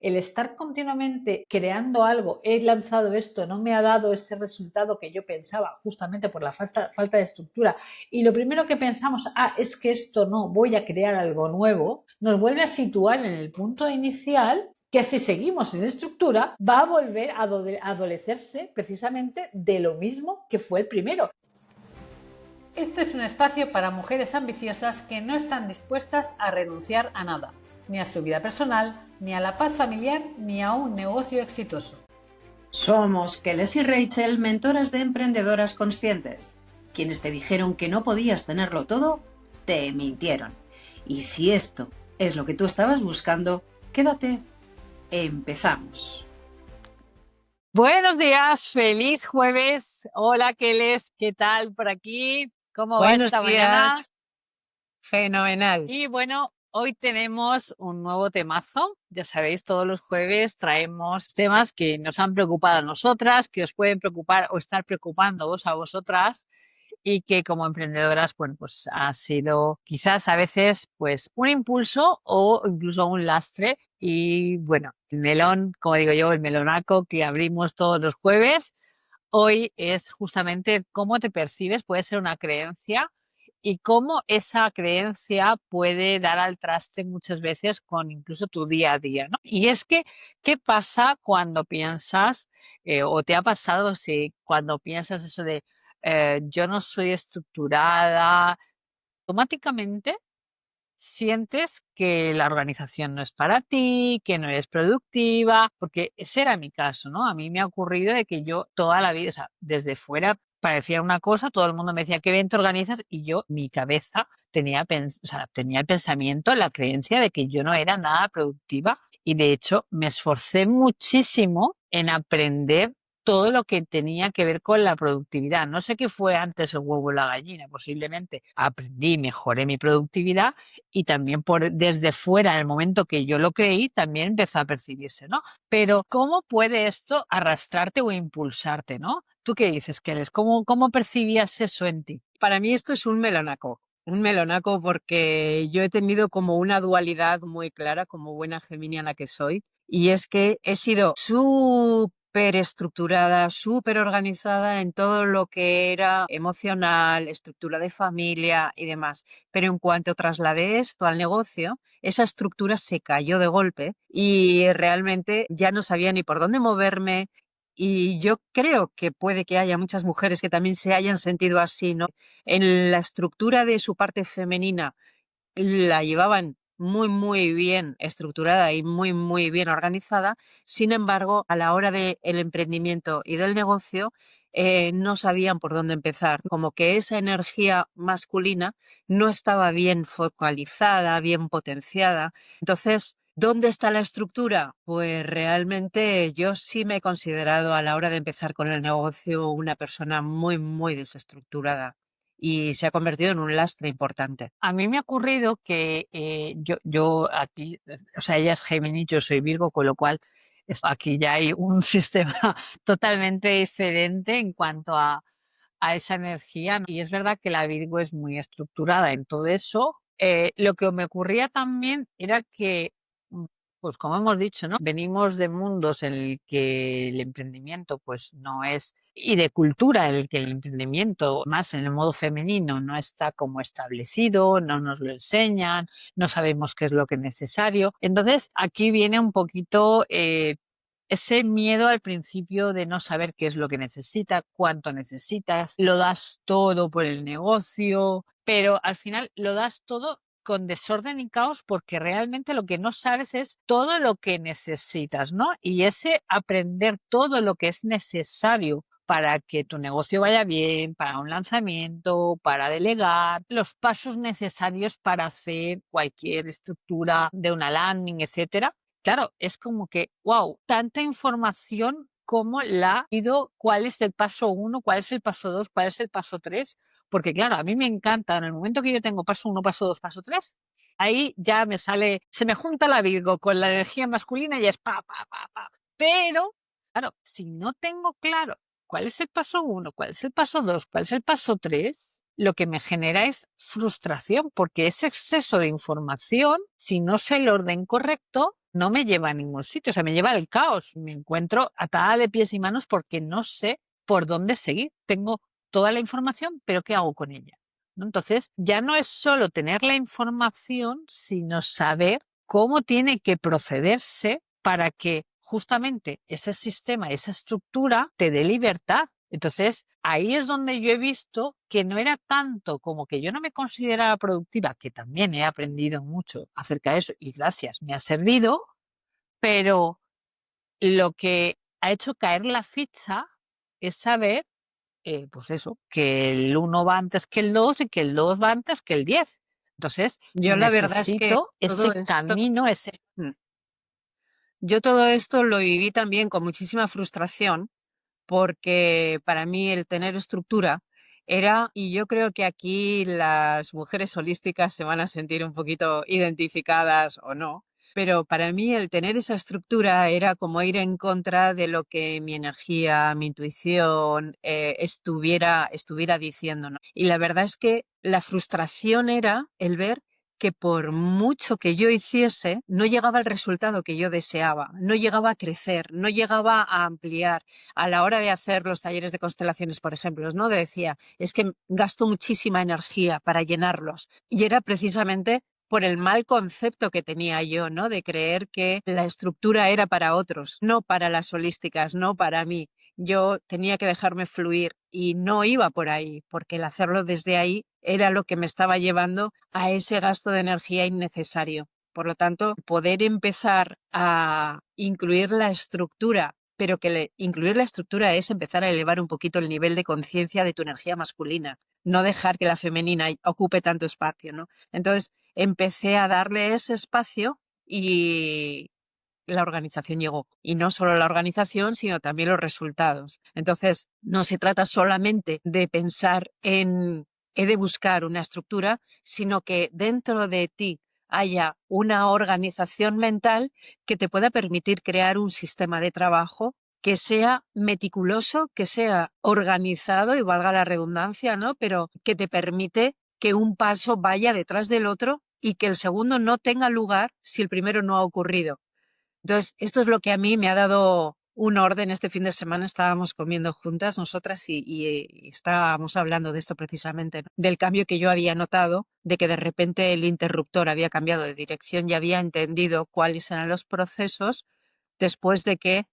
el estar continuamente creando algo, he lanzado esto, no me ha dado ese resultado que yo pensaba, justamente por la falta de estructura, y lo primero que pensamos, es que esto no, voy a crear algo nuevo, nos vuelve a situar en el punto inicial, que si seguimos sin estructura va a volver a adolecerse precisamente de lo mismo que fue el primero. Este es un espacio para mujeres ambiciosas que no están dispuestas a renunciar a nada, ni a su vida personal, ni a la paz familiar, ni a un negocio exitoso. Somos Keles y Rachel, mentoras de emprendedoras conscientes. Quienes te dijeron que no podías tenerlo todo, te mintieron. Y si esto es lo que tú estabas buscando, quédate. Empezamos. Buenos días, feliz jueves. Hola, Keles, ¿qué tal por aquí? ¿Cómo va esta mañana? Fenomenal. Y bueno, hoy tenemos un nuevo temazo. Ya sabéis, todos los jueves traemos temas que nos han preocupado a nosotras, que os pueden preocupar o estar preocupándoos a vosotras y que como emprendedoras, bueno, pues ha sido quizás a veces pues un impulso o incluso un lastre. Y bueno, el melón, como digo yo, el melonaco que abrimos todos los jueves, hoy es justamente cómo te percibes, puede ser una creencia y cómo esa creencia puede dar al traste muchas veces con incluso tu día a día, ¿no? Y es que, ¿qué pasa cuando piensas, o te ha pasado si cuando piensas eso de yo no soy estructurada, automáticamente sientes que la organización no es para ti, que no eres productiva, porque ese era mi caso, ¿no? A mí me ha ocurrido de que yo toda la vida, o sea, desde fuera parecía una cosa, todo el mundo me decía, ¿qué evento organizas? Y yo, mi cabeza tenía, o sea, tenía el pensamiento, la creencia de que yo no era nada productiva y de hecho me esforcé muchísimo en aprender todo lo que tenía que ver con la productividad. No sé qué fue antes el huevo o la gallina, posiblemente aprendí, mejoré mi productividad y también desde fuera, en el momento que yo lo creí, también empezó a percibirse, ¿no? Pero ¿cómo puede esto arrastrarte o impulsarte, ¿no? ¿Tú qué dices, Keles? ¿Cómo percibías eso en ti? Para mí esto es un melonaco porque yo he tenido como una dualidad muy clara como buena geminiana que soy, y es que he sido súper estructurada, súper organizada en todo lo que era emocional, estructura de familia y demás. Pero en cuanto trasladé esto al negocio, esa estructura se cayó de golpe y realmente ya no sabía ni por dónde moverme. Y yo creo que puede que haya muchas mujeres que también se hayan sentido así, ¿no? En la estructura de su parte femenina la llevaban muy, muy bien estructurada y muy, muy bien organizada. Sin embargo, a la hora del emprendimiento y del negocio, no sabían por dónde empezar. Como que esa energía masculina no estaba bien focalizada, bien potenciada. Entonces, ¿dónde está la estructura? Pues realmente yo sí me he considerado a la hora de empezar con el negocio una persona muy, muy desestructurada y se ha convertido en un lastre importante. A mí me ha ocurrido que yo aquí, o sea, ella es Géminis, yo soy Virgo, con lo cual aquí ya hay un sistema totalmente diferente en cuanto a esa energía, ¿no? Y es verdad que la Virgo es muy estructurada en todo eso. Lo que me ocurría también era que, mm, pues como hemos dicho, ¿no? Venimos de mundos en el que el emprendimiento pues no es, y de cultura en el que el emprendimiento, más en el modo femenino, no está como establecido, no nos lo enseñan, no sabemos qué es lo que es necesario. Entonces, aquí viene un poquito ese miedo al principio de no saber qué es lo que necesitas, cuánto necesitas, lo das todo por el negocio, pero al final lo das todo con desorden y caos porque realmente lo que no sabes es todo lo que necesitas, ¿no? Y ese aprender todo lo que es necesario para que tu negocio vaya bien, para un lanzamiento, para delegar, los pasos necesarios para hacer cualquier estructura de una landing, etcétera. Claro, es como que, wow, tanta información, cómo la ha ido, cuál es el paso uno, cuál es el paso dos, cuál es el paso tres, porque claro, a mí me encanta, en el momento que yo tengo paso uno, paso dos, paso tres, ahí ya me sale, se me junta la Virgo con la energía masculina y es pa, pa, pa, pa. Pero, claro, si no tengo claro cuál es el paso uno, cuál es el paso dos, cuál es el paso tres, lo que me genera es frustración, porque ese exceso de información, si no sé el orden correcto, no me lleva a ningún sitio, o sea, me lleva al caos. Me encuentro atada de pies y manos porque no sé por dónde seguir. Tengo toda la información, pero ¿qué hago con ella? ¿No? Entonces, ya no es solo tener la información, sino saber cómo tiene que procederse para que justamente ese sistema, esa estructura te dé libertad. Entonces, ahí es donde yo he visto que no era tanto como que yo no me consideraba productiva, que también he aprendido mucho acerca de eso y gracias, me ha servido, pero lo que ha hecho caer la ficha es saber, pues eso, que el uno va antes que el 2 y que el 2 va antes que el 10. Entonces, Yo la verdad es que necesito todo ese esto, camino, ese... mm, yo todo esto lo viví también con muchísima frustración porque para mí el tener estructura era, y yo creo que aquí las mujeres holísticas se van a sentir un poquito identificadas o no, pero para mí el tener esa estructura era como ir en contra de lo que mi energía, mi intuición estuviera diciendo, ¿no? Y la verdad es que la frustración era el ver que por mucho que yo hiciese, no llegaba al resultado que yo deseaba, no llegaba a crecer, no llegaba a ampliar. A la hora de hacer los talleres de constelaciones, por ejemplo, ¿no? Decía, es que gasto muchísima energía para llenarlos. Y era precisamente por el mal concepto que tenía yo, ¿no? De creer que la estructura era para otros, no para las holísticas, no para mí. Yo tenía que dejarme fluir y no iba por ahí, porque el hacerlo desde ahí era lo que me estaba llevando a ese gasto de energía innecesario. Por lo tanto, poder empezar a incluir la estructura, pero que incluir la estructura es empezar a elevar un poquito el nivel de conciencia de tu energía masculina, no dejar que la femenina ocupe tanto espacio, ¿no? Entonces, empecé a darle ese espacio y la organización llegó. Y no solo la organización, sino también los resultados. Entonces, no se trata solamente de pensar en he de buscar una estructura, sino que dentro de ti haya una organización mental que te pueda permitir crear un sistema de trabajo que sea meticuloso, que sea organizado, y valga la redundancia, ¿no? Pero que te permite que un paso vaya detrás del otro y que el segundo no tenga lugar si el primero no ha ocurrido. Entonces, esto es lo que a mí me ha dado un orden. Este fin de semana estábamos comiendo juntas nosotras y estábamos hablando de esto precisamente, ¿no? Del cambio que yo había notado, de que de repente el interruptor había cambiado de dirección y había entendido cuáles eran los procesos después de que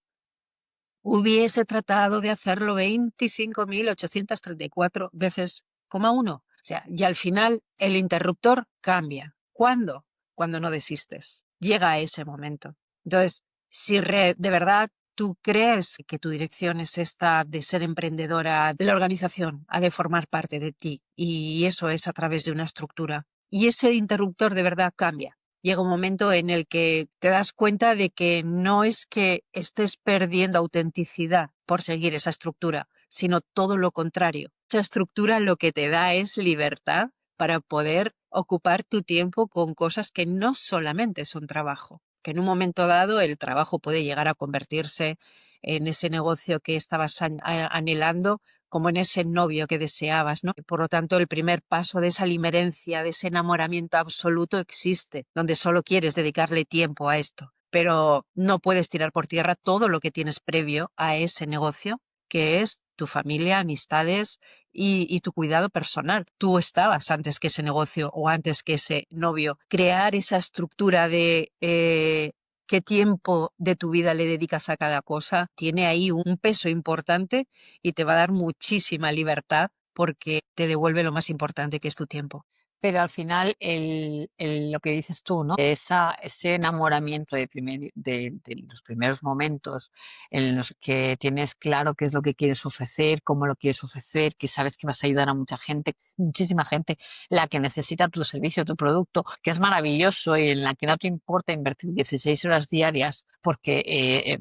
hubiese tratado de hacerlo 25.834 veces, coma uno. O sea, y al final el interruptor cambia. ¿Cuándo? Cuando no desistes. Llega a ese momento. Entonces, si de verdad tú crees que tu dirección es esta de ser emprendedora, la organización ha de formar parte de ti y eso es a través de una estructura. Y ese interruptor de verdad cambia. Llega un momento en el que te das cuenta de que no es que estés perdiendo autenticidad por seguir esa estructura, sino todo lo contrario. Esa estructura lo que te da es libertad para poder ocupar tu tiempo con cosas que no solamente son trabajo, que en un momento dado el trabajo puede llegar a convertirse en ese negocio que estabas anhelando, como en ese novio que deseabas, ¿no? Por lo tanto, el primer paso de esa limerencia, de ese enamoramiento absoluto existe, donde solo quieres dedicarle tiempo a esto, pero no puedes tirar por tierra todo lo que tienes previo a ese negocio, que es tu familia, amistades y tu cuidado personal. Tú estabas antes que ese negocio o antes que ese novio. Crear esa estructura de qué tiempo de tu vida le dedicas a cada cosa tiene ahí un peso importante y te va a dar muchísima libertad porque te devuelve lo más importante que es tu tiempo. Pero al final, lo que dices tú, ¿no? Ese enamoramiento de los primeros momentos en los que tienes claro qué es lo que quieres ofrecer, cómo lo quieres ofrecer, que sabes que vas a ayudar a mucha gente, muchísima gente, la que necesita tu servicio, tu producto, que es maravilloso y en la que no te importa invertir 16 horas diarias, porque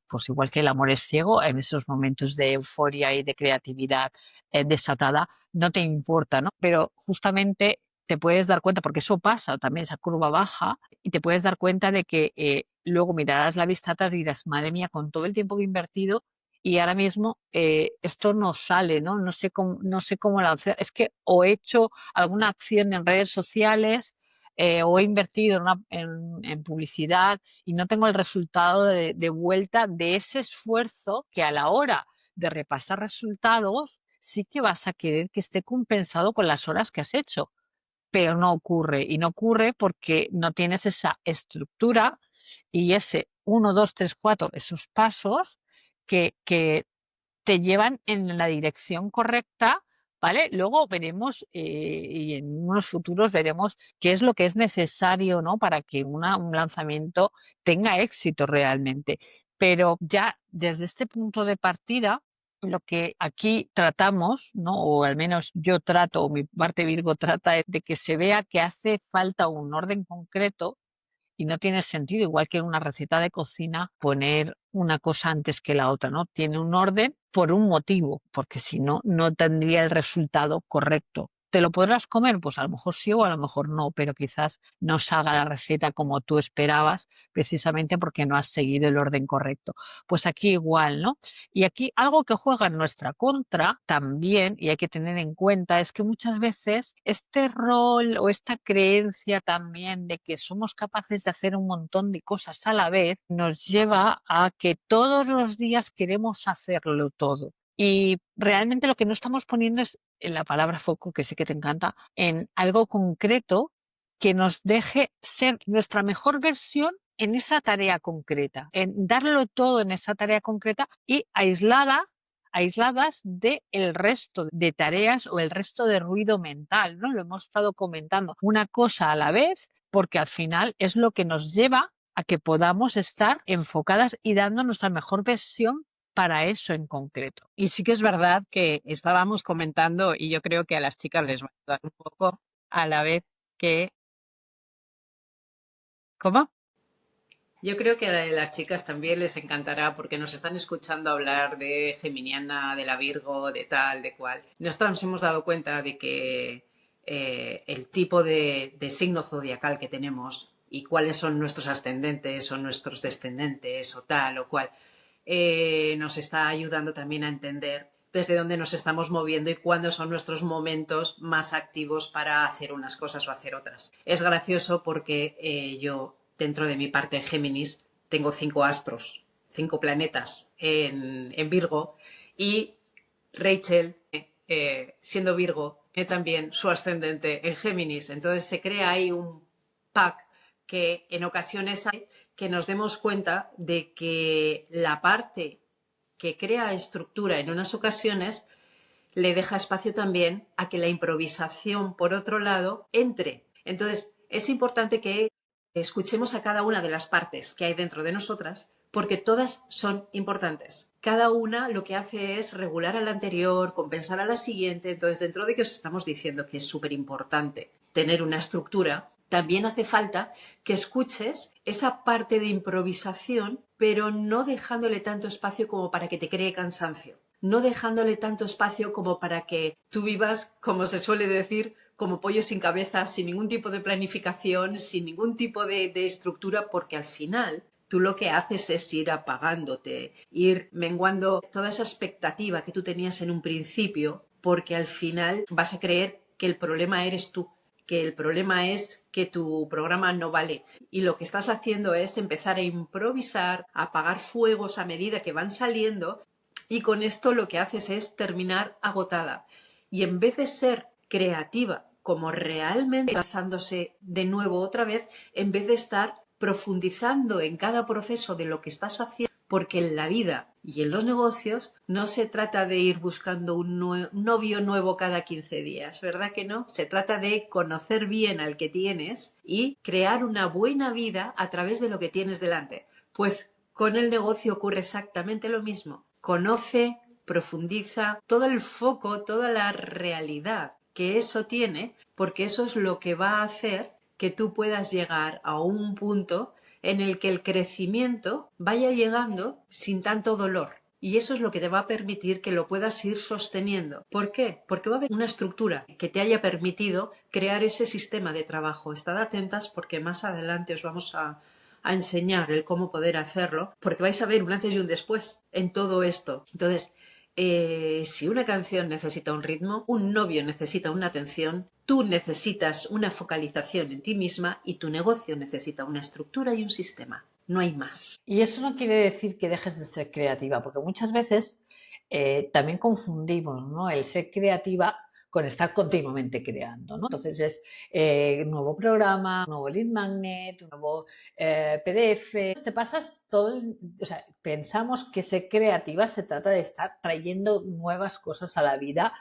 pues igual que el amor es ciego, en esos momentos de euforia y de creatividad desatada, no te importa, ¿no? Pero justamente te puedes dar cuenta, porque eso pasa también, esa curva baja, y te puedes dar cuenta de que luego mirarás la vista atrás y dirás, madre mía, con todo el tiempo que he invertido y ahora mismo esto no sale, ¿no? No sé cómo lanzar. Es que o he hecho alguna acción en redes sociales o he invertido en publicidad y no tengo el resultado de vuelta de ese esfuerzo que a la hora de repasar resultados sí que vas a querer que esté compensado con las horas que has hecho, pero no ocurre. Y no ocurre porque no tienes esa estructura y ese 1, 2, 3, 4, esos pasos que te llevan en la dirección correcta, ¿vale? Luego veremos, y en unos futuros veremos qué es lo que es necesario, ¿no? Para que un lanzamiento tenga éxito realmente. Pero ya desde este punto de partida, lo que aquí tratamos, ¿no? O al menos yo trato, o mi parte Virgo trata de que se vea que hace falta un orden concreto y no tiene sentido, igual que en una receta de cocina, poner una cosa antes que la otra, ¿no? Tiene un orden por un motivo, porque si no, no tendría el resultado correcto. ¿Te lo podrás comer? Pues a lo mejor sí o a lo mejor no, pero quizás no salga la receta como tú esperabas, precisamente porque no has seguido el orden correcto. Pues aquí igual, ¿no? Y aquí algo que juega en nuestra contra también, y hay que tener en cuenta, es que muchas veces este rol o esta creencia también de que somos capaces de hacer un montón de cosas a la vez nos lleva a que todos los días queremos hacerlo todo. Y realmente lo que no estamos poniendo es en la palabra foco, que sé que te encanta, en algo concreto que nos deje ser nuestra mejor versión en esa tarea concreta, en darlo todo en esa tarea concreta y aisladas del resto de tareas o el resto de ruido mental, ¿no? Lo hemos estado comentando, una cosa a la vez, porque al final es lo que nos lleva a que podamos estar enfocadas y dando nuestra mejor versión para eso en concreto. Y sí que es verdad que estábamos comentando, y yo creo que a las chicas les va a ayudar un poco, a la vez que... ¿Cómo? Yo creo que a las chicas también les encantará porque nos están escuchando hablar de Geminiana, de la Virgo, de tal, de cual. Nosotros nos hemos dado cuenta de que el tipo de signo zodiacal que tenemos y cuáles son nuestros ascendentes o nuestros descendentes o tal o cual, nos está ayudando también a entender desde dónde nos estamos moviendo y cuándo son nuestros momentos más activos para hacer unas cosas o hacer otras. Es gracioso porque yo, dentro de mi parte de Géminis, tengo 5 astros, 5 planetas en Virgo y Rachel, siendo Virgo, tiene también su ascendente en Géminis. Entonces se crea ahí un pack que en ocasiones hay que nos demos cuenta de que la parte que crea estructura en unas ocasiones le deja espacio también a que la improvisación, por otro lado, entre. Entonces, es importante que escuchemos a cada una de las partes que hay dentro de nosotras, porque todas son importantes. Cada una lo que hace es regular a la anterior, compensar a la siguiente. Entonces, dentro de que os estamos diciendo que es súper importante tener una estructura, también hace falta que escuches esa parte de improvisación, pero no dejándole tanto espacio como para que te cree cansancio. No dejándole tanto espacio como para que tú vivas, como se suele decir, como pollo sin cabeza, sin ningún tipo de planificación, sin ningún tipo de estructura, porque al final tú lo que haces es ir apagándote, ir menguando toda esa expectativa que tú tenías en un principio, porque al final vas a creer que el problema eres tú, que el problema es que tu programa no vale y lo que estás haciendo es empezar a improvisar, a apagar fuegos a medida que van saliendo y con esto lo que haces es terminar agotada y en vez de ser creativa como realmente lanzándose de nuevo otra vez, en vez de estar profundizando en cada proceso de lo que estás haciendo, porque en la vida y en los negocios no se trata de ir buscando un novio nuevo cada 15 días, ¿verdad que no? Se trata de conocer bien al que tienes y crear una buena vida a través de lo que tienes delante. Pues con el negocio ocurre exactamente lo mismo. Conoce, profundiza todo el foco, toda la realidad que eso tiene, porque eso es lo que va a hacer que tú puedas llegar a un punto en el que el crecimiento vaya llegando sin tanto dolor. Y eso es lo que te va a permitir que lo puedas ir sosteniendo. ¿Por qué? Porque va a haber una estructura que te haya permitido crear ese sistema de trabajo. Estad atentas porque más adelante os vamos a enseñar el cómo poder hacerlo, porque vais a ver un antes y un después en todo esto. Entonces, Si una canción necesita un ritmo, un novio necesita una atención, tú necesitas una focalización en ti misma y tu negocio necesita una estructura y un sistema. No hay más. Y eso no quiere decir que dejes de ser creativa, porque muchas veces también confundimos, ¿no?, el ser creativa con estar continuamente creando, ¿no? Entonces es nuevo programa, nuevo lead magnet, nuevo PDF. Te pasas o sea, pensamos que ser creativa se trata de estar trayendo nuevas cosas a la vida,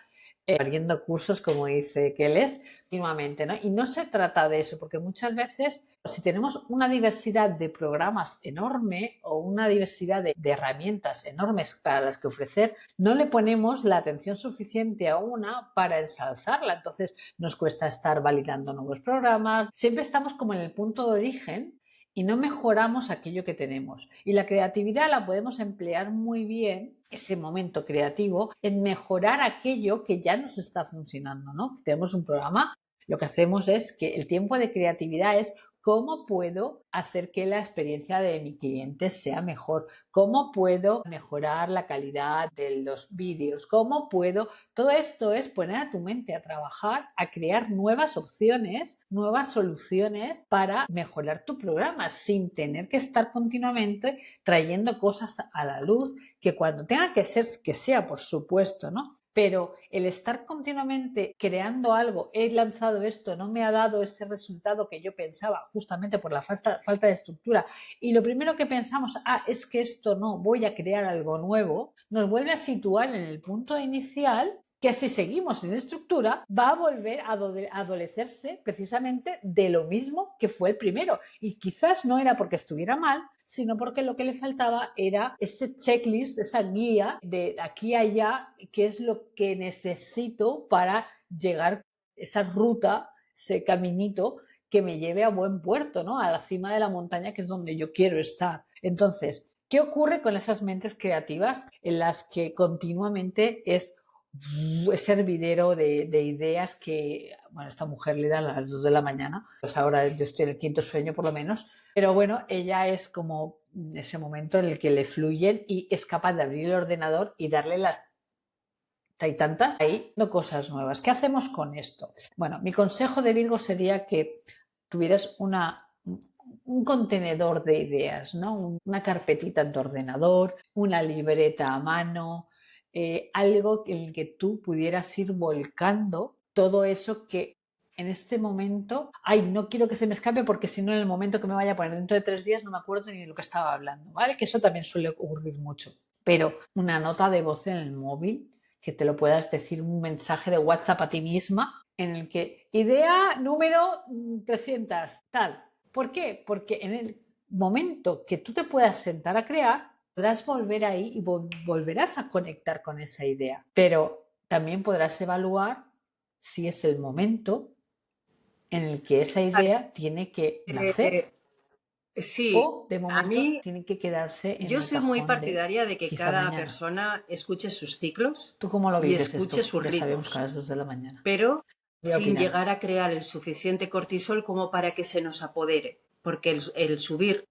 abriendo cursos, como dice Keles, continuamente, ¿no? Y no se trata de eso, porque muchas veces, si tenemos una diversidad de programas enorme o una diversidad de herramientas enormes para las que ofrecer, no le ponemos la atención suficiente a una para ensalzarla. Entonces nos cuesta estar validando nuevos programas. Siempre estamos como en el punto de origen y no mejoramos aquello que tenemos. Y la creatividad la podemos emplear muy bien, ese momento creativo, en mejorar aquello que ya nos está funcionando, ¿no? Tenemos un programa, lo que hacemos es que el tiempo de creatividad es cómo puedo hacer que la experiencia de mi cliente sea mejor, cómo puedo mejorar la calidad de los vídeos, cómo puedo... Todo esto es poner a tu mente a trabajar, a crear nuevas opciones, nuevas soluciones para mejorar tu programa sin tener que estar continuamente trayendo cosas a la luz que cuando tenga que ser, que sea, por supuesto, ¿no? Pero el estar continuamente creando algo, he lanzado esto, no me ha dado ese resultado que yo pensaba, justamente por la falta de estructura, y lo primero que pensamos, es que esto no, voy a crear algo nuevo, nos vuelve a situar en el punto inicial, que si seguimos sin estructura va a volver a adolecerse precisamente de lo mismo que fue el primero. Y quizás no era porque estuviera mal, sino porque lo que le faltaba era ese checklist, esa guía de aquí a allá, qué es lo que necesito para llegar esa ruta, ese caminito que me lleve a buen puerto, ¿no? A la cima de la montaña, que es donde yo quiero estar. Entonces, ¿qué ocurre con esas mentes creativas en las que continuamente es hervidero de ideas que, bueno, esta mujer le da a las 2 de la mañana, pues ahora yo estoy en el quinto sueño por lo menos, pero bueno, ella es como ese momento en el que le fluyen y es capaz de abrir el ordenador y darle las hay tantas ahí, no cosas nuevas. ¿Qué hacemos con esto? Bueno, mi consejo de Virgo sería que tuvieras un contenedor de ideas, ¿no? Una carpetita en tu ordenador, una libreta a mano, algo en el que tú pudieras ir volcando todo eso que en este momento, no quiero que se me escape porque si no en el momento que me vaya a poner dentro de 3 días no me acuerdo ni de lo que estaba hablando, ¿vale? Que eso también suele ocurrir mucho. Pero una nota de voz en el móvil, que te lo puedas decir, un mensaje de WhatsApp a ti misma en el que idea número 300, tal. ¿Por qué? Porque en el momento que tú te puedas sentar a crear, podrás volver ahí y volverás a conectar con esa idea. Pero también podrás evaluar si es el momento en el que esa idea tiene que nacer. Sí, O de a momento mí tiene que quedarse en yo el soy muy cajón partidaria de que quizá cada mañana. persona escuche sus ciclos ¿Tú cómo lo y vives escuche esto? sus Ya sabemos que a ritmos, las 2 de la mañana. pero Voy a sin opinar. llegar a crear el suficiente cortisol como para que se nos apodere, porque el subir,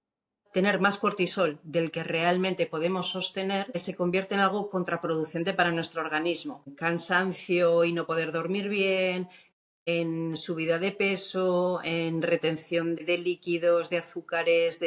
tener más cortisol del que realmente podemos sostener, se convierte en algo contraproducente para nuestro organismo. Cansancio y no poder dormir bien, en subida de peso, en retención de líquidos, de azúcares,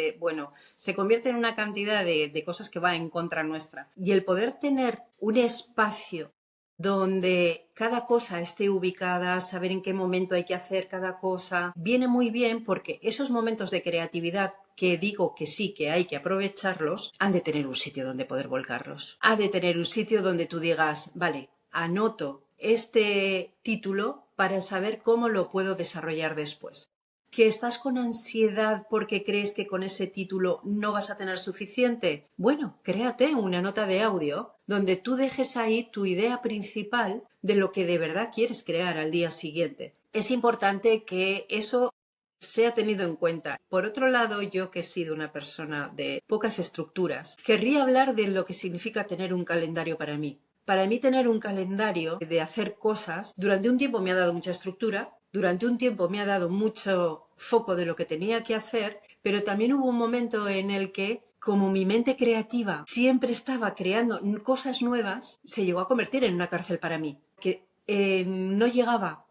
se convierte en una cantidad de cosas que va en contra nuestra. Y el poder tener un espacio donde cada cosa esté ubicada, saber en qué momento hay que hacer cada cosa, viene muy bien porque esos momentos de creatividad que digo que sí, que hay que aprovecharlos, han de tener un sitio donde poder volcarlos. Ha de tener un sitio donde tú digas, vale, anoto este título para saber cómo lo puedo desarrollar después. ¿Que estás con ansiedad porque crees que con ese título no vas a tener suficiente? Bueno, créate una nota de audio donde tú dejes ahí tu idea principal de lo que de verdad quieres crear al día siguiente. Es importante que eso sea tenido en cuenta. Por otro lado, yo que he sido una persona de pocas estructuras, querría hablar de lo que significa tener un calendario para mí. Para mí tener un calendario de hacer cosas, durante un tiempo me ha dado mucha estructura, durante un tiempo me ha dado mucho foco de lo que tenía que hacer, pero también hubo un momento en el que como mi mente creativa siempre estaba creando cosas nuevas, se llegó a convertir en una cárcel para mí. Que no llegaba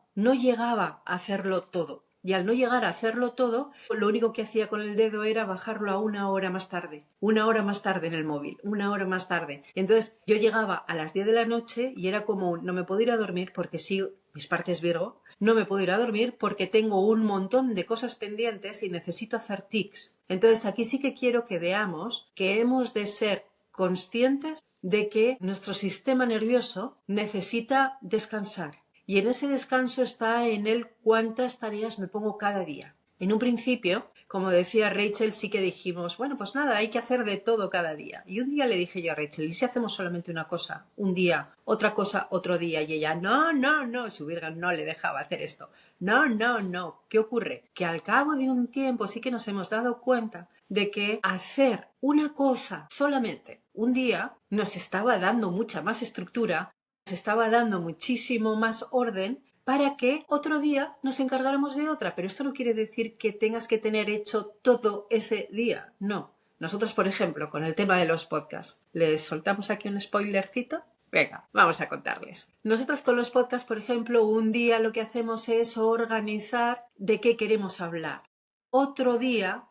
a hacerlo todo. Y al no llegar a hacerlo todo, lo único que hacía con el dedo era bajarlo a 1 hora más tarde. 1 hora más tarde en el móvil, 1 hora más tarde. Y entonces yo llegaba a las 10 de la noche y era como, no me puedo ir a dormir porque sí, mis partes Virgo, no me puedo ir a dormir porque tengo un montón de cosas pendientes y necesito hacer tics. Entonces aquí sí que quiero que veamos que hemos de ser conscientes de que nuestro sistema nervioso necesita descansar. Y en ese descanso está en el cuántas tareas me pongo cada día. En un principio, como decía Rachel, sí que dijimos, bueno, pues nada, hay que hacer de todo cada día. Y un día le dije yo a Rachel, ¿y si hacemos solamente una cosa un día, otra cosa otro día? Y ella, no, su virga no le dejaba hacer esto. No. ¿Qué ocurre? Que al cabo de un tiempo sí que nos hemos dado cuenta de que hacer una cosa solamente un día nos estaba dando mucha más estructura, nos estaba dando muchísimo más orden para que otro día nos encargáramos de otra. Pero esto no quiere decir que tengas que tener hecho todo ese día. No. Nosotros, por ejemplo, con el tema de los podcasts, ¿les soltamos aquí un spoilercito? Venga, vamos a contarles. Nosotros con los podcasts, por ejemplo, un día lo que hacemos es organizar de qué queremos hablar. Otro día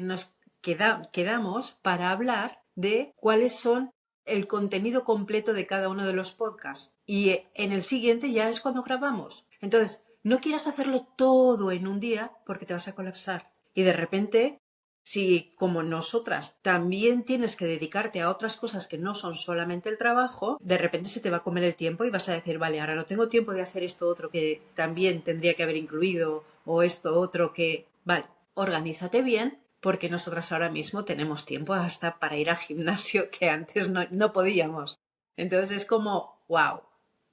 nos quedamos para hablar de cuáles son el contenido completo de cada uno de los podcasts. Y en el siguiente ya es cuando grabamos. Entonces, no quieras hacerlo todo en un día porque te vas a colapsar. Y de repente, si como nosotras también tienes que dedicarte a otras cosas que no son solamente el trabajo, de repente se te va a comer el tiempo y vas a decir, vale, ahora no tengo tiempo de hacer esto otro que también tendría que haber incluido o esto otro que... Vale, organízate bien porque nosotras ahora mismo tenemos tiempo hasta para ir al gimnasio que antes no podíamos. Entonces es como, wow,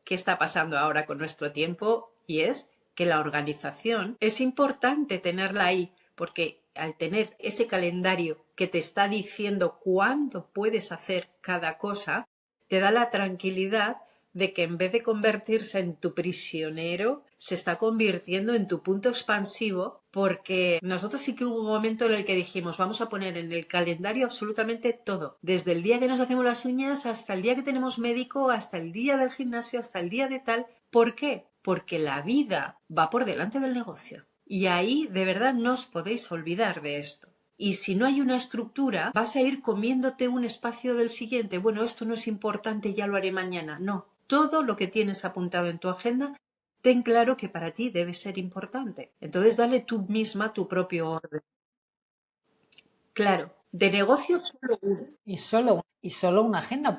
¿qué está pasando ahora con nuestro tiempo? Y es que la organización es importante tenerla ahí, porque al tener ese calendario que te está diciendo cuándo puedes hacer cada cosa, te da la tranquilidad de que en vez de convertirse en tu prisionero, se está convirtiendo en tu punto expansivo, porque nosotros sí que hubo un momento en el que dijimos, vamos a poner en el calendario absolutamente todo, desde el día que nos hacemos las uñas hasta el día que tenemos médico, hasta el día del gimnasio, hasta el día de tal. ¿Por qué? Porque la vida va por delante del negocio. Y ahí de verdad no os podéis olvidar de esto. Y si no hay una estructura, vas a ir comiéndote un espacio del siguiente. Bueno, esto no es importante, ya lo haré mañana. No, todo lo que tienes apuntado en tu agenda, ten claro que para ti debe ser importante. Entonces dale tú misma tu propio orden. Claro, de negocio solo uno. Y solo una agenda,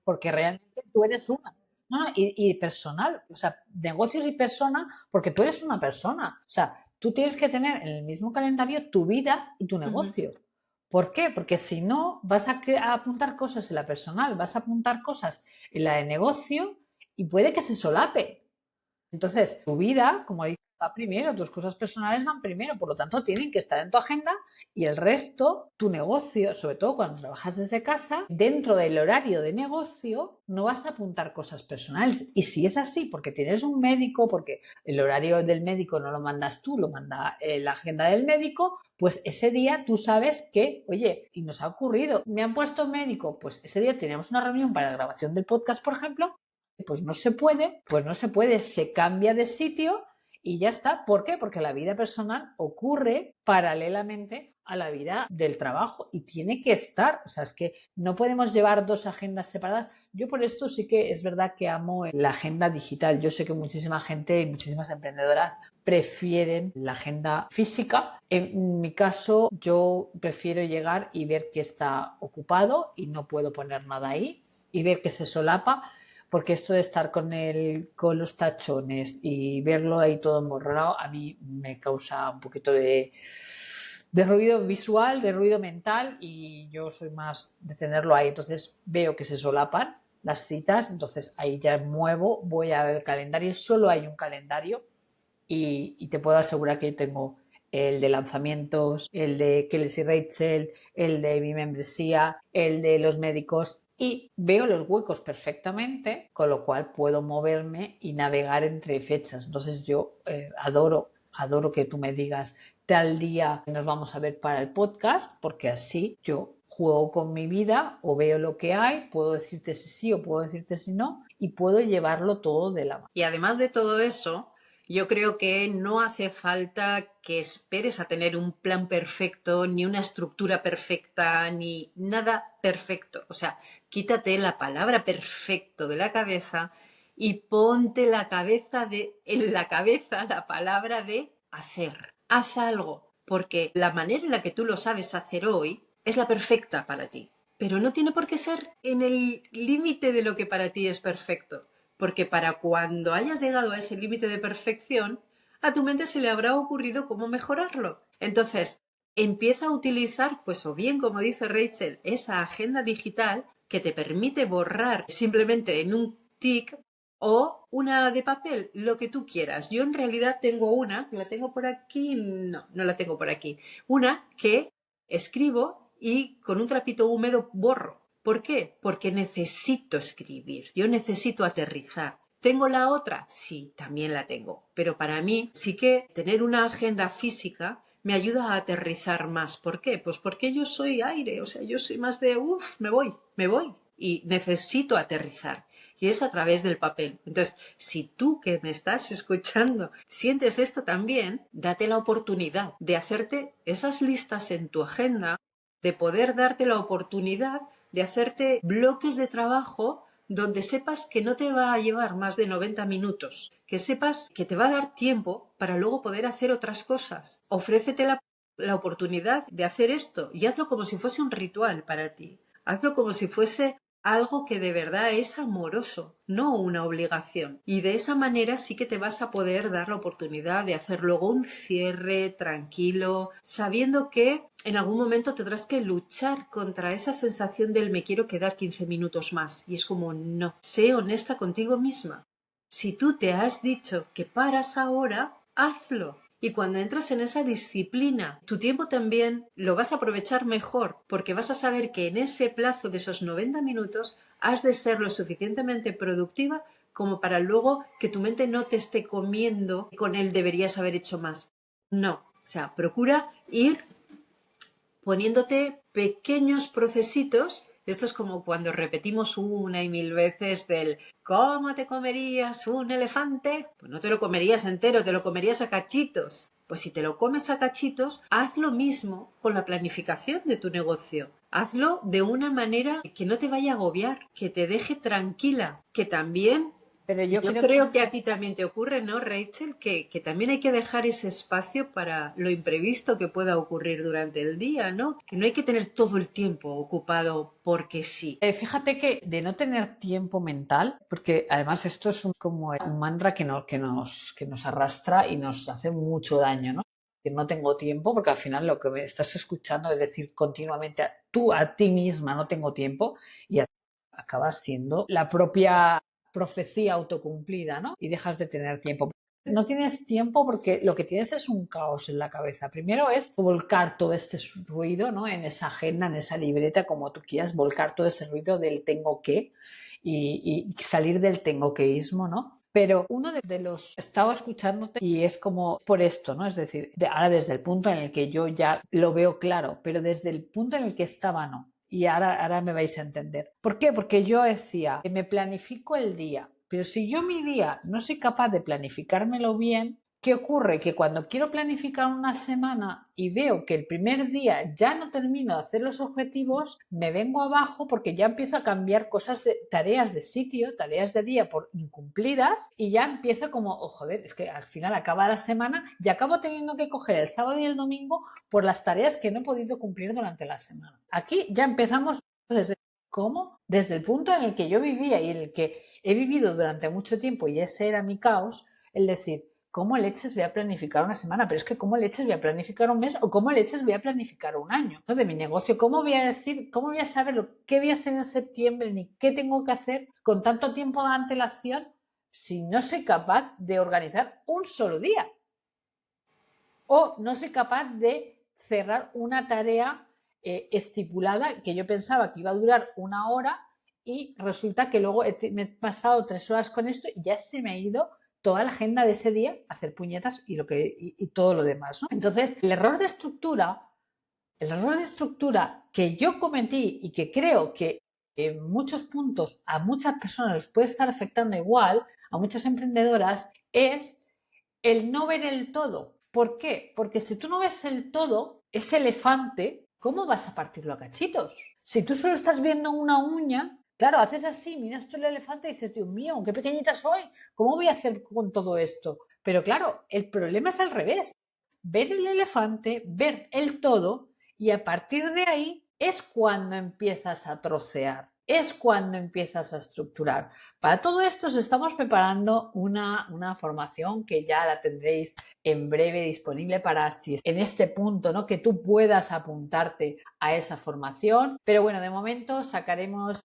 porque realmente tú eres una. No, y personal, o sea, negocios y persona, porque tú eres una persona. O sea, tú tienes que tener en el mismo calendario tu vida y tu negocio. ¿Por qué? Porque si no, vas a apuntar cosas en la personal, vas a apuntar cosas en la de negocio y puede que se solape. Entonces, tu vida, como dices, va primero, tus cosas personales van primero, por lo tanto, tienen que estar en tu agenda y el resto, tu negocio, sobre todo cuando trabajas desde casa, dentro del horario de negocio, no vas a apuntar cosas personales. Y si es así, porque tienes un médico, porque el horario del médico no lo mandas tú, lo manda la agenda del médico, pues ese día tú sabes que, oye, y nos ha ocurrido, me han puesto médico, pues ese día teníamos una reunión para la grabación del podcast, por ejemplo, pues no se puede, se cambia de sitio y ya está. ¿Por qué? Porque la vida personal ocurre paralelamente a la vida del trabajo y tiene que estar. O sea, es que no podemos llevar dos agendas separadas. Yo por esto sí que es verdad que amo la agenda digital. Yo sé que muchísima gente y muchísimas emprendedoras prefieren la agenda física. En mi caso, yo prefiero llegar y ver que está ocupado y no puedo poner nada ahí y ver que se solapa. Porque esto de estar con los tachones y verlo ahí todo emborrado, a mí me causa un poquito de ruido visual, de ruido mental, y yo soy más de tenerlo ahí. Entonces veo que se solapan las citas, entonces ahí ya muevo, voy a ver el calendario, solo hay un calendario y te puedo asegurar que tengo el de lanzamientos, el de Kelly y Rachel, el de mi membresía, el de los médicos, y veo los huecos perfectamente, con lo cual puedo moverme y navegar entre fechas. Entonces yo adoro que tú me digas tal día nos vamos a ver para el podcast, porque así yo juego con mi vida o veo lo que hay, puedo decirte si sí o puedo decirte si no y puedo llevarlo todo de la mano. Y además de todo eso, yo creo que no hace falta que esperes a tener un plan perfecto, ni una estructura perfecta, ni nada perfecto. O sea, quítate la palabra perfecto de la cabeza y ponte en la cabeza la palabra de hacer. Haz algo, porque la manera en la que tú lo sabes hacer hoy es la perfecta para ti. Pero no tiene por qué ser en el límite de lo que para ti es perfecto. Porque para cuando hayas llegado a ese límite de perfección, a tu mente se le habrá ocurrido cómo mejorarlo. Entonces, empieza a utilizar, pues o bien, como dice Rachel, esa agenda digital que te permite borrar simplemente en un tic o una de papel, lo que tú quieras. Yo en realidad tengo una, ¿la tengo por aquí? No, no la tengo por aquí. Una que escribo y con un trapito húmedo borro. ¿Por qué? Porque necesito escribir, yo necesito aterrizar. ¿Tengo la otra? Sí, también la tengo. Pero para mí sí que tener una agenda física me ayuda a aterrizar más. ¿Por qué? Pues porque yo soy aire, o sea, yo soy más de, me voy. Y necesito aterrizar. Y es a través del papel. Entonces, si tú que me estás escuchando sientes esto también, date la oportunidad de hacerte esas listas en tu agenda, de poder darte la oportunidad de hacerte bloques de trabajo donde sepas que no te va a llevar más de 90 minutos, que sepas que te va a dar tiempo para luego poder hacer otras cosas. Ofrécete la oportunidad de hacer esto y hazlo como si fuese un ritual para ti. Hazlo como si fuese algo que de verdad es amoroso, no una obligación. Y de esa manera sí que te vas a poder dar la oportunidad de hacer luego un cierre tranquilo, sabiendo que en algún momento tendrás que luchar contra esa sensación del me quiero quedar 15 minutos más. Y es como, no, sé honesta contigo misma. Si tú te has dicho que paras ahora, hazlo. Y cuando entras en esa disciplina, tu tiempo también lo vas a aprovechar mejor, porque vas a saber que en ese plazo de esos 90 minutos has de ser lo suficientemente productiva como para luego que tu mente no te esté comiendo con el deberías haber hecho más. No, o sea, procura ir poniéndote pequeños procesitos. Esto es como cuando repetimos una y mil veces del ¿cómo te comerías un elefante? Pues no te lo comerías entero, te lo comerías a cachitos. Pues si te lo comes a cachitos, haz lo mismo con la planificación de tu negocio. Hazlo de una manera que no te vaya a agobiar, que te deje tranquila, que también Pero yo creo que a ti también te ocurre, ¿no, Rachel? Que también hay que dejar ese espacio para lo imprevisto que pueda ocurrir durante el día, ¿no? Que no hay que tener todo el tiempo ocupado porque sí. Fíjate que de no tener tiempo mental, porque además esto es como un mantra que nos arrastra y nos hace mucho daño, ¿no? Que no tengo tiempo, porque al final lo que me estás escuchando es decir continuamente tú a ti misma no tengo tiempo y acabas siendo la propia profecía autocumplida, ¿no? Y dejas de tener tiempo. No tienes tiempo porque lo que tienes es un caos en la cabeza. Primero es volcar todo este ruido, ¿no? En esa agenda, en esa libreta, como tú quieras, volcar todo ese ruido del tengo que y salir del tengo queísmo, ¿no? Pero uno de los estaba escuchándote y es como por esto, ¿no? Es decir, ahora desde el punto en el que yo ya lo veo claro, pero desde el punto en el que estaba no. Y ahora me vais a entender. ¿Por qué? Porque yo decía, me planifico el día, pero si yo mi día no soy capaz de planificármelo bien, ¿qué ocurre? Que cuando quiero planificar una semana y veo que el primer día ya no termino de hacer los objetivos, me vengo abajo porque ya empiezo a cambiar cosas de tareas de sitio, tareas de día por incumplidas y ya empiezo como, oh, joder, es que al final acaba la semana y acabo teniendo que coger el sábado y el domingo por las tareas que no he podido cumplir durante la semana. Aquí ya empezamos desde cómo, desde el punto en el que yo vivía y en el que he vivido durante mucho tiempo y ese era mi caos, el decir, ¿cómo leches voy a planificar una semana? Pero es que ¿cómo leches voy a planificar un mes? ¿O cómo leches voy a planificar un año, ¿no? De mi negocio? ¿Cómo voy a decir, cómo voy a saber qué voy a hacer en septiembre ni qué tengo que hacer con tanto tiempo de antelación si no soy capaz de organizar un solo día? O no soy capaz de cerrar una tarea estipulada que yo pensaba que iba a durar una hora y resulta que luego me he pasado 3 horas con esto y ya se me ha ido toda la agenda de ese día a hacer puñetas y todo lo demás, ¿no? Entonces, el error de estructura el error de estructura que yo cometí y que creo que en muchos puntos a muchas personas les puede estar afectando igual, a muchas emprendedoras, es el no ver el todo. ¿Por qué? Porque si tú no ves el todo, ese elefante, ¿cómo vas a partirlo a cachitos? Si tú solo estás viendo una uña, claro, haces así, miras tú el elefante y dices, Dios mío, qué pequeñita soy, ¿cómo voy a hacer con todo esto? Pero claro, el problema es al revés. Ver el elefante, ver el todo, y a partir de ahí es cuando empiezas a trocear, es cuando empiezas a estructurar. Para todo esto os estamos preparando una formación que ya la tendréis en breve disponible para si en este punto, ¿no? Que tú puedas apuntarte a esa formación. Pero bueno, de momento sacaremos,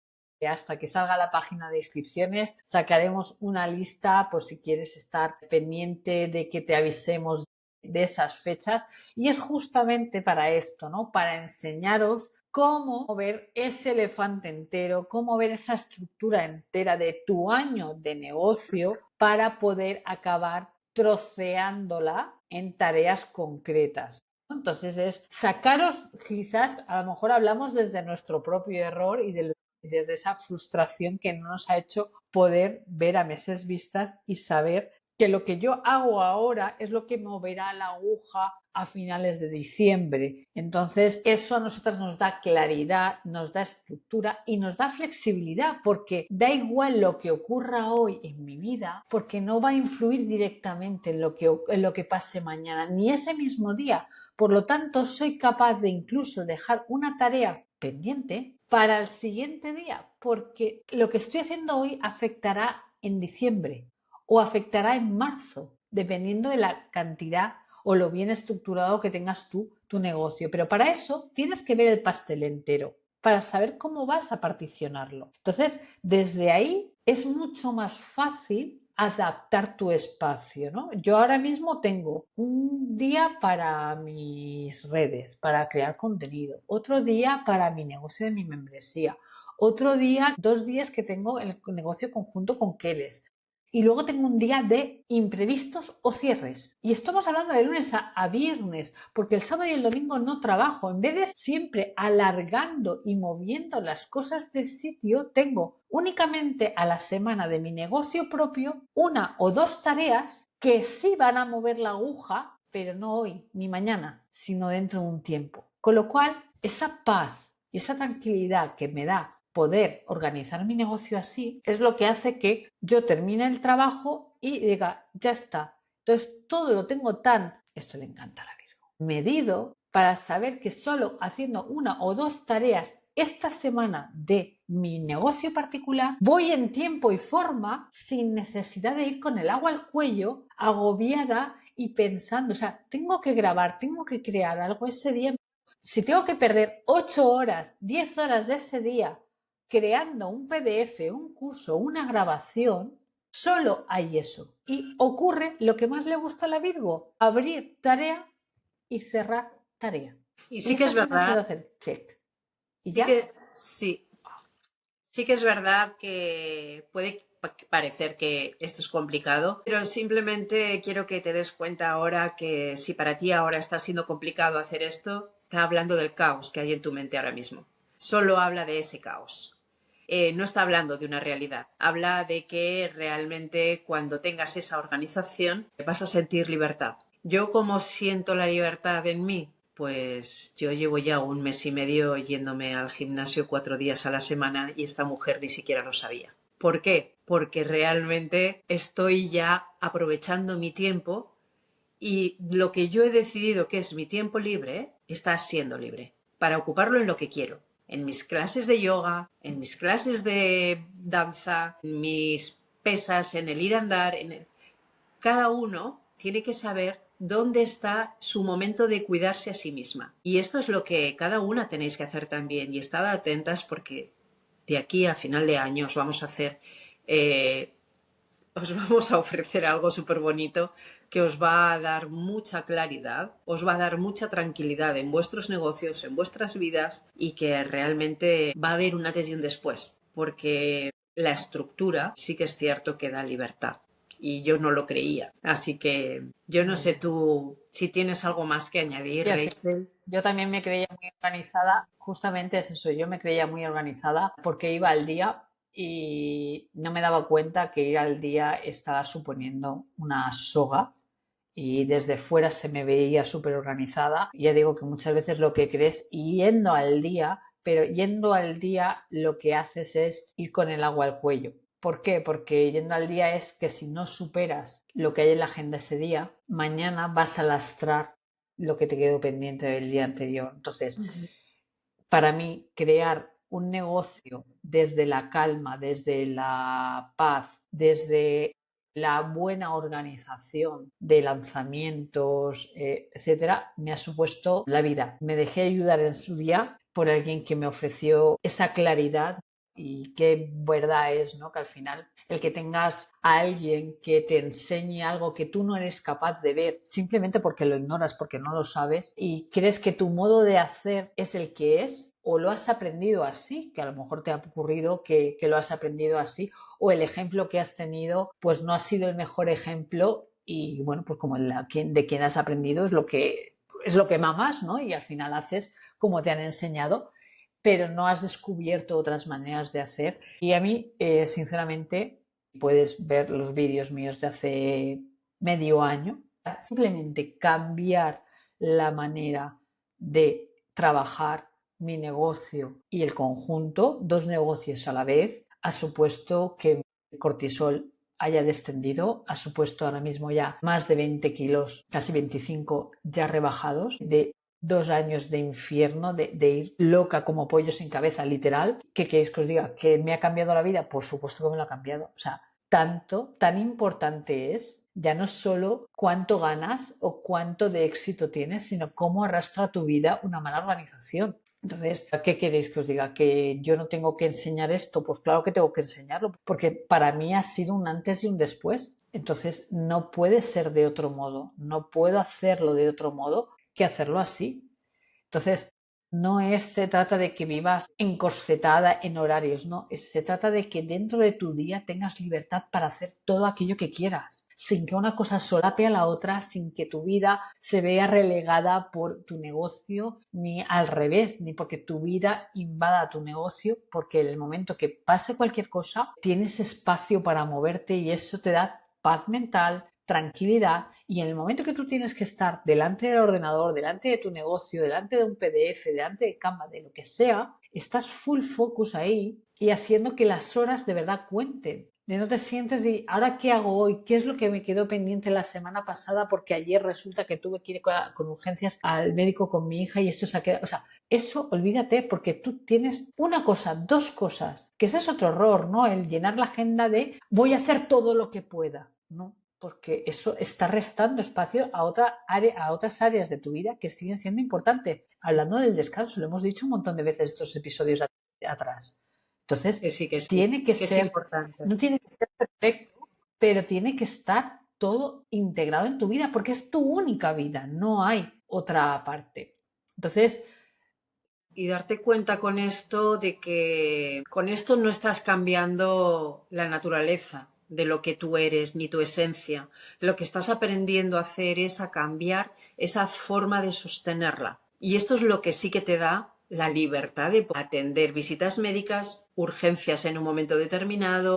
hasta que salga la página de inscripciones, sacaremos una lista por si quieres estar pendiente de que te avisemos de esas fechas, y es justamente para esto, ¿no? Para enseñaros cómo ver ese elefante entero, cómo ver esa estructura entera de tu año de negocio para poder acabar troceándola en tareas concretas. Entonces es sacaros, quizás a lo mejor hablamos desde nuestro propio error y desde esa frustración que no nos ha hecho poder ver a meses vistas y saber que lo que yo hago ahora es lo que moverá la aguja a finales de diciembre. Entonces, eso a nosotros nos da claridad, nos da estructura y nos da flexibilidad, porque da igual lo que ocurra hoy en mi vida, porque no va a influir directamente en lo que pase mañana, ni ese mismo día. Por lo tanto, soy capaz de incluso dejar una tarea pendiente para el siguiente día, porque lo que estoy haciendo hoy afectará en diciembre o afectará en marzo, dependiendo de la cantidad o lo bien estructurado que tengas tú tu negocio. Pero para eso tienes que ver el pastel entero, para saber cómo vas a particionarlo. Entonces, desde ahí es mucho más fácil adaptar tu espacio, ¿no? Yo ahora mismo tengo un día para mis redes, para crear contenido, otro día para mi negocio de mi membresía, otro día, 2 días que tengo el negocio conjunto con Keles. Y luego tengo un día de imprevistos o cierres. Y estamos hablando de lunes a viernes, porque el sábado y el domingo no trabajo. En vez de siempre alargando y moviendo las cosas de sitio, tengo únicamente a la semana de mi negocio propio 1 o 2 tareas que sí van a mover la aguja, pero no hoy ni mañana, sino dentro de un tiempo. Con lo cual, esa paz y esa tranquilidad que me da poder organizar mi negocio así es lo que hace que yo termine el trabajo y diga, ya está. Entonces todo lo tengo esto le encanta a la Virgo, medido, para saber que solo haciendo 1 o 2 tareas esta semana de mi negocio particular voy en tiempo y forma sin necesidad de ir con el agua al cuello, agobiada y pensando, o sea, tengo que grabar, tengo que crear algo ese día. Si tengo que perder 8 horas, 10 horas de ese día creando un PDF, un curso, una grabación, solo hay eso. Y ocurre lo que más le gusta a la Virgo, abrir tarea y cerrar tarea. Y sí que es verdad. Hacer check. ¿Y sí ya? Sí que es verdad que puede parecer que esto es complicado, pero simplemente quiero que te des cuenta ahora que si para ti ahora está siendo complicado hacer esto, está hablando del caos que hay en tu mente ahora mismo. Solo habla de ese caos. No está hablando de una realidad. Habla de que realmente cuando tengas esa organización vas a sentir libertad. ¿Yo cómo siento la libertad en mí? Pues yo llevo ya 1 mes y medio yéndome al gimnasio 4 días a la semana y esta mujer ni siquiera lo sabía. ¿Por qué? Porque realmente estoy ya aprovechando mi tiempo y lo que yo he decidido que es mi tiempo libre está siendo libre para ocuparlo en lo que quiero. En mis clases de yoga, en mis clases de danza, en mis pesas, en el ir a andar. Cada uno tiene que saber dónde está su momento de cuidarse a sí misma. Y esto es lo que cada una tenéis que hacer también. Y estad atentas porque de aquí a final de año os vamos a hacer... os vamos a ofrecer algo súper bonito que os va a dar mucha claridad, os va a dar mucha tranquilidad en vuestros negocios, en vuestras vidas y que realmente va a haber un antes y un después, porque la estructura sí que es cierto que da libertad. y yo no lo creía. Así que yo no sé tú si tienes algo más que añadir, Sí, Rachel. yo también me creía muy organizada, justamente es eso, yo me creía muy organizada porque iba al día y no me daba cuenta que ir al día estaba suponiendo una soga y desde fuera se me veía súper organizada. Ya digo que muchas veces lo que crees yendo al día, pero yendo al día lo que haces es ir con el agua al cuello. ¿Por qué? Porque yendo al día es que si no superas lo que hay en la agenda ese día, mañana vas a lastrar lo que te quedó pendiente del día anterior. Entonces, para mí, crear un negocio desde la calma, desde la paz, desde la buena organización de lanzamientos, etcétera, me ha supuesto la vida. Me dejé ayudar en su día por alguien que me ofreció esa claridad y qué verdad es, ¿no? Que al final el que tengas a alguien que te enseñe algo que tú no eres capaz de ver simplemente porque lo ignoras, porque no lo sabes y crees que tu modo de hacer es el que es o lo has aprendido así, que a lo mejor te ha ocurrido que lo has aprendido así o el ejemplo que has tenido pues no ha sido el mejor ejemplo y bueno, pues como de quien has aprendido es lo que mamas, ¿no? Y al final haces como te han enseñado pero no has descubierto otras maneras de hacer. Y a mí, sinceramente, puedes ver los vídeos míos de hace medio año, simplemente cambiar la manera de trabajar mi negocio y el conjunto, dos negocios a la vez, ha supuesto que el cortisol haya descendido, ha supuesto ahora mismo ya más de 20 kilos, casi 25 ya rebajados, de 2 años de infierno, de ir loca como pollo sin cabeza, literal. ¿Qué queréis que os diga? ¿Que me ha cambiado la vida? Por supuesto que me lo ha cambiado. O sea, tan importante es ya no solo cuánto ganas o cuánto de éxito tienes, sino cómo arrastra tu vida una mala organización. Entonces, ¿qué queréis que os diga? ¿Que yo no tengo que enseñar esto? Pues claro que tengo que enseñarlo, porque para mí ha sido un antes y un después. Entonces, no puede ser de otro modo, no puedo hacerlo de otro modo que hacerlo así. Entonces, se trata de que vivas encorsetada en horarios, no, se trata de que dentro de tu día tengas libertad para hacer todo aquello que quieras, sin que una cosa solape a la otra, sin que tu vida se vea relegada por tu negocio, ni al revés, ni porque tu vida invada tu negocio, porque en el momento que pase cualquier cosa, tienes espacio para moverte y eso te da paz mental, tranquilidad y en el momento que tú tienes que estar delante del ordenador, delante de tu negocio, delante de un PDF, delante de Canva, de lo que sea, estás full focus ahí y haciendo que las horas de verdad cuenten. De no te sientes de, ¿ahora qué hago hoy? ¿Qué es lo que me quedó pendiente la semana pasada? Porque ayer resulta que tuve que ir con urgencias al médico con mi hija y esto se ha quedado... O sea, eso olvídate porque tú tienes una cosa, dos cosas, que ese es otro error, ¿no? El llenar la agenda de voy a hacer todo lo que pueda, ¿no? Porque eso está restando espacio a otras áreas de tu vida que siguen siendo importantes. Hablando del descanso, lo hemos dicho un montón de veces estos episodios atrás. Entonces, Que sí, tiene que es ser, importante. no tiene que ser perfecto, pero tiene que estar todo integrado en tu vida, porque es tu única vida, no hay otra parte. Entonces, y darte cuenta con esto de que con esto no estás cambiando la naturaleza de lo que tú eres ni tu esencia. Lo que estás aprendiendo a hacer es a cambiar esa forma de sostenerla. Y esto es lo que sí que te da la libertad de atender visitas médicas, urgencias en un momento determinado,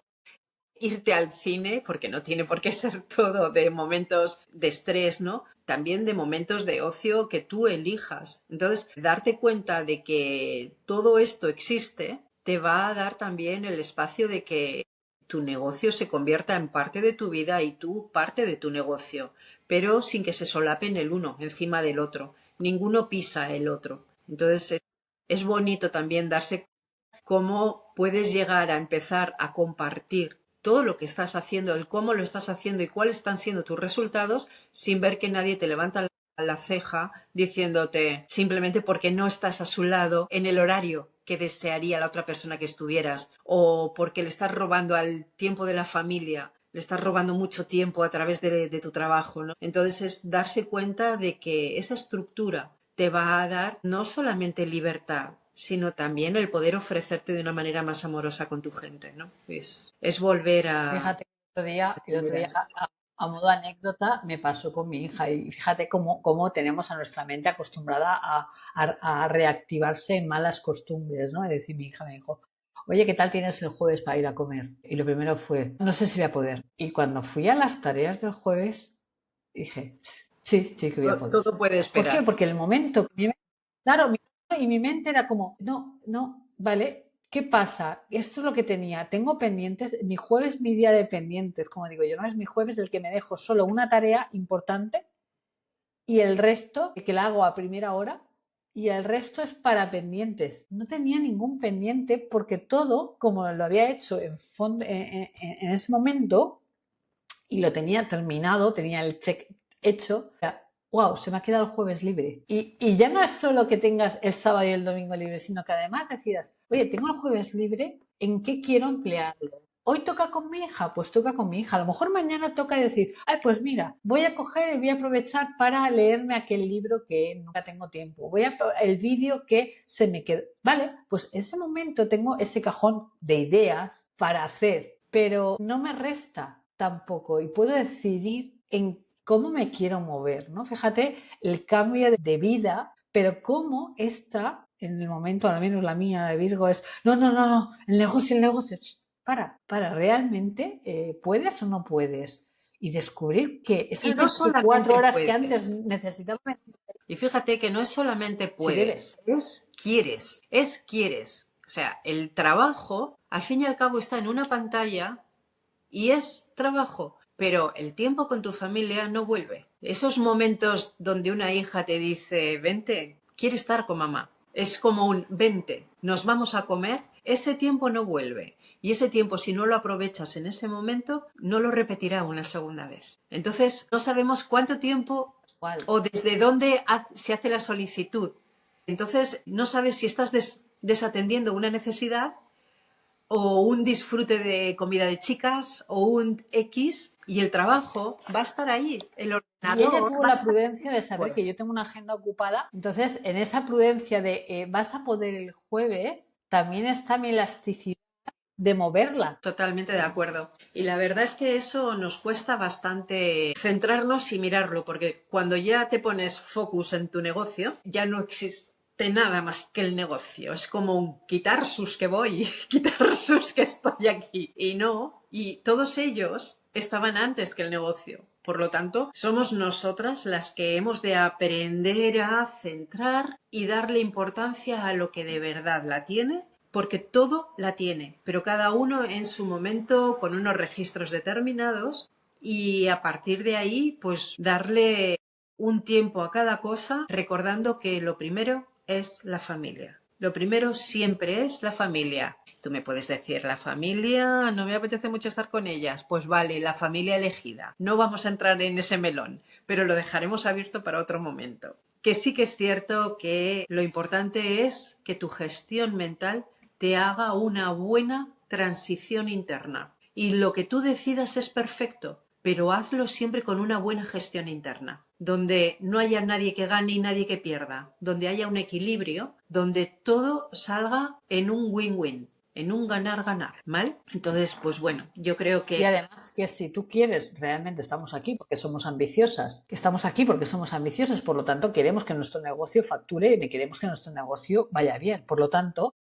irte al cine, porque no tiene por qué ser todo de momentos de estrés, ¿no? También de momentos de ocio que tú elijas. Entonces, darte cuenta de que todo esto existe te va a dar también el espacio de que tu negocio se convierta en parte de tu vida y tú parte de tu negocio, pero sin que se solapen el uno encima del otro. Ninguno pisa el otro. Entonces, es bonito también darse cómo puedes llegar a empezar a compartir todo lo que estás haciendo, el cómo lo estás haciendo y cuáles están siendo tus resultados sin ver que nadie te levanta la ceja diciéndote simplemente porque no estás a su lado en el horario que desearía la otra persona que estuvieras o porque le estás robando al tiempo de la familia, le estás robando mucho tiempo a través de tu trabajo, ¿no? Entonces es darse cuenta de que esa estructura te va a dar no solamente libertad, sino también el poder ofrecerte de una manera más amorosa con tu gente, ¿no? Es volver a... fíjate, El otro día, a modo anécdota, me pasó con mi hija y fíjate cómo tenemos a nuestra mente acostumbrada a reactivarse en malas costumbres, ¿no? Es decir, mi hija me dijo, oye, ¿qué tal tienes el jueves para ir a comer? Y lo primero fue, no sé si voy a poder. Y cuando fui a las tareas del jueves, dije, sí, sí que voy a poder. Todo puede ¿Por qué? esperar. Porque el momento, claro, y mi mente era como, no, no, vale, ¿qué pasa? Esto es lo que tenía, tengo pendientes, mi jueves es mi día de pendientes, como digo yo, no es mi jueves el que me dejo solo una tarea importante y el resto, que la hago a primera hora, y el resto es para pendientes. No tenía ningún pendiente porque todo, como lo había hecho en ese momento, y lo tenía terminado, tenía el check hecho, wow, se me ha quedado el jueves libre. Y ya no es solo que tengas el sábado y el domingo libre, sino que además decidas, oye, tengo el jueves libre, ¿en qué quiero emplearlo? Hoy toca con mi hija, pues toca con mi hija. A lo mejor mañana toca decir, ay, pues mira, voy a coger y voy a aprovechar para leerme aquel libro que nunca tengo tiempo. El vídeo que se me quedó. Vale, pues en ese momento tengo ese cajón de ideas para hacer, pero no me resta tampoco y puedo decidir en cómo me quiero mover, ¿no? Fíjate el cambio de vida, pero cómo está en el momento, al menos la mía de Virgo es, no, no, no, no, el negocio, realmente puedes o no puedes y descubrir que Y esas no 24 solamente horas que antes puedes. necesitaba, Y fíjate que no es solamente si puedes, debes. es quieres. O sea, el trabajo, al fin y al cabo, está en una pantalla y es trabajo, pero el tiempo con tu familia no vuelve. Esos momentos donde una hija te dice, vente, quiere estar con mamá. Es como un vente, nos vamos a comer, ese tiempo no vuelve. Y ese tiempo, si no lo aprovechas en ese momento, no lo repetirá una segunda vez. Entonces, no sabemos cuánto tiempo ¿Cuál? o desde dónde se hace la solicitud. Entonces, no sabes si estás desatendiendo una necesidad o un disfrute de comida de chicas o un X y el trabajo va a estar ahí. El Y ella ordenador tuvo va a la estar prudencia de saber que pues, yo tengo una agenda ocupada. Entonces, en esa prudencia de vas a poder el jueves, también está mi elasticidad de moverla. totalmente de acuerdo. Y la verdad es que eso nos cuesta bastante centrarnos y mirarlo, porque cuando ya te pones focus en tu negocio, ya no existe nada más que el negocio. Es como un quitar sus que voy, quitar sus que estoy aquí. Y no, y todos ellos estaban antes que el negocio. Por lo tanto, somos nosotras las que hemos de aprender a centrar y darle importancia a lo que de verdad la tiene, porque todo la tiene, pero cada uno en su momento con unos registros determinados y a partir de ahí, pues darle un tiempo a cada cosa, recordando que lo primero es la familia. Lo primero siempre es la familia. Tú me puedes decir, la familia, no me apetece mucho estar con ellas. Pues vale, la familia elegida. No vamos a entrar en ese melón, pero lo dejaremos abierto para otro momento. Que sí que es cierto que lo importante es que tu gestión mental te haga una buena transición interna. Y lo que tú decidas es perfecto, pero hazlo siempre con una buena gestión interna, donde no haya nadie que gane y nadie que pierda, donde haya un equilibrio, donde todo salga en un win-win, en un ganar-ganar, ¿vale? Entonces, pues bueno, yo creo que... Y además que si tú quieres, realmente estamos aquí porque somos ambiciosas, estamos aquí porque somos ambiciosos, por lo tanto queremos que nuestro negocio facture y queremos que nuestro negocio vaya bien. Por lo tanto,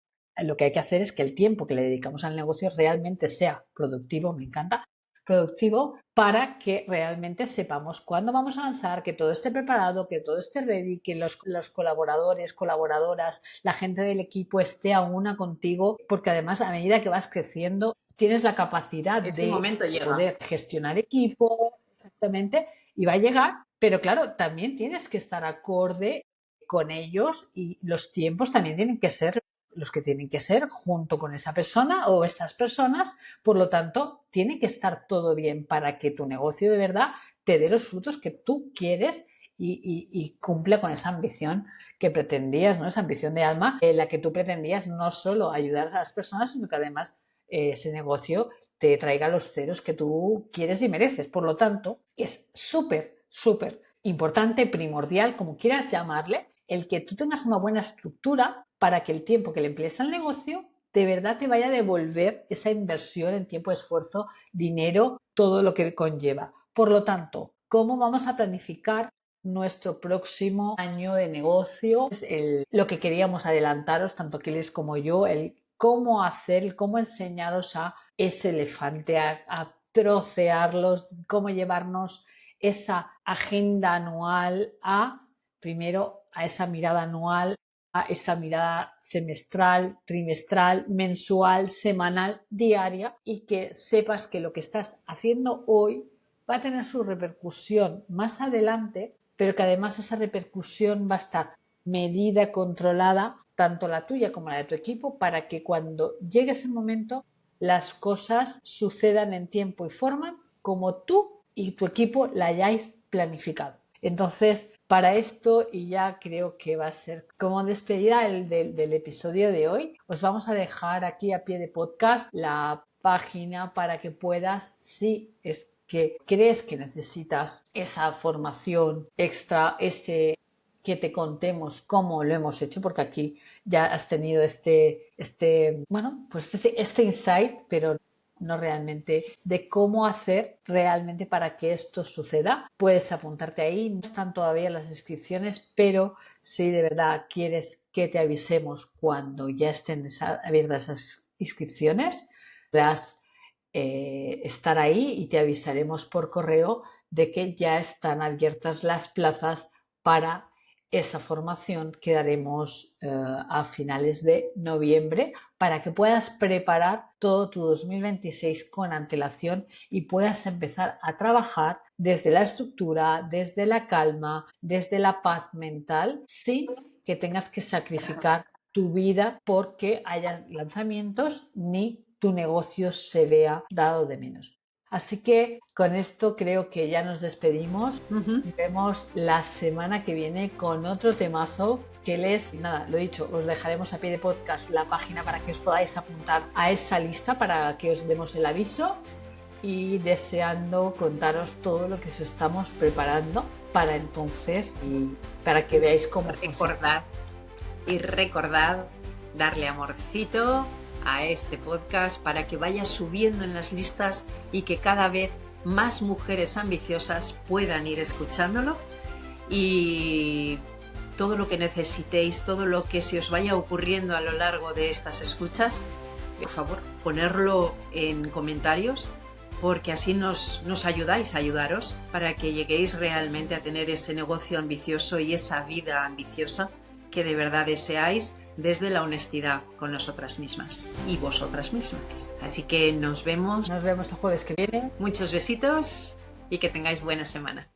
lo que hay que hacer es que el tiempo que le dedicamos al negocio realmente sea productivo, me encanta, productivo para que realmente sepamos cuándo vamos a lanzar, que todo esté preparado, que todo esté ready, que los colaboradores, colaboradoras, la gente del equipo esté a una contigo, porque además a medida que vas creciendo tienes la capacidad este de momento llega. poder gestionar equipo, exactamente, y va a llegar, pero claro, también tienes que estar acorde con ellos y los tiempos también tienen que ser los que tienen que ser junto con esa persona o esas personas. Por lo tanto, tiene que estar todo bien para que tu negocio de verdad te dé los frutos que tú quieres y cumpla con esa ambición que pretendías, ¿no? Esa ambición de alma, la que tú pretendías no solo ayudar a las personas, sino que además ese negocio te traiga los ceros que tú quieres y mereces. Por lo tanto, es súper, súper importante, primordial, como quieras llamarle, el que tú tengas una buena estructura para que el tiempo que le emplees al negocio de verdad te vaya a devolver esa inversión en tiempo, esfuerzo, dinero, todo lo que conlleva. Por lo tanto, ¿cómo vamos a planificar nuestro próximo año de negocio? Lo que queríamos adelantaros, tanto Kelis como yo, el cómo hacer, cómo enseñaros a ese elefante, a trocearlos, cómo llevarnos esa agenda anual primero a esa mirada anual, a esa mirada semestral, trimestral, mensual, semanal, diaria, y que sepas que lo que estás haciendo hoy va a tener su repercusión más adelante, pero que además esa repercusión va a estar medida, controlada, tanto la tuya como la de tu equipo, para que cuando llegue ese momento las cosas sucedan en tiempo y forma como tú y tu equipo la hayáis planificado. Entonces, para esto, y ya creo que va a ser como despedida del episodio de hoy, os vamos a dejar aquí a pie de podcast la página para que puedas, si es que crees que necesitas esa formación extra, que te contemos cómo lo hemos hecho, porque aquí ya has tenido este insight, pero no realmente de cómo hacer realmente para que esto suceda. Puedes apuntarte ahí, no están todavía las inscripciones, pero si de verdad quieres que te avisemos cuando ya estén abiertas esas inscripciones, podrás estar ahí y te avisaremos por correo de que ya están abiertas las plazas para esa formación que daremos a finales de noviembre, para que puedas preparar todo tu 2026 con antelación y puedas empezar a trabajar desde la estructura, desde la calma, desde la paz mental, sin que tengas que sacrificar tu vida porque haya lanzamientos ni tu negocio se vea dado de menos. Así que con esto creo que ya nos despedimos. Nos vemos la semana que viene con otro temazo que lo dicho, os dejaremos a pie de podcast la página para que os podáis apuntar a esa lista para que os demos el aviso, y deseando contaros todo lo que os estamos preparando para entonces y para que veáis cómo funciona. Recordad darle amorcito a este podcast para que vaya subiendo en las listas y que cada vez más mujeres ambiciosas puedan ir escuchándolo, y todo lo que necesitéis, todo lo que se os vaya ocurriendo a lo largo de estas escuchas, por favor, ponerlo en comentarios, porque así nos ayudáis a ayudaros para que lleguéis realmente a tener ese negocio ambicioso y esa vida ambiciosa que de verdad deseáis, desde la honestidad con nosotras mismas y vosotras mismas. Así que nos vemos el jueves que viene. Muchos besitos y que tengáis buena semana.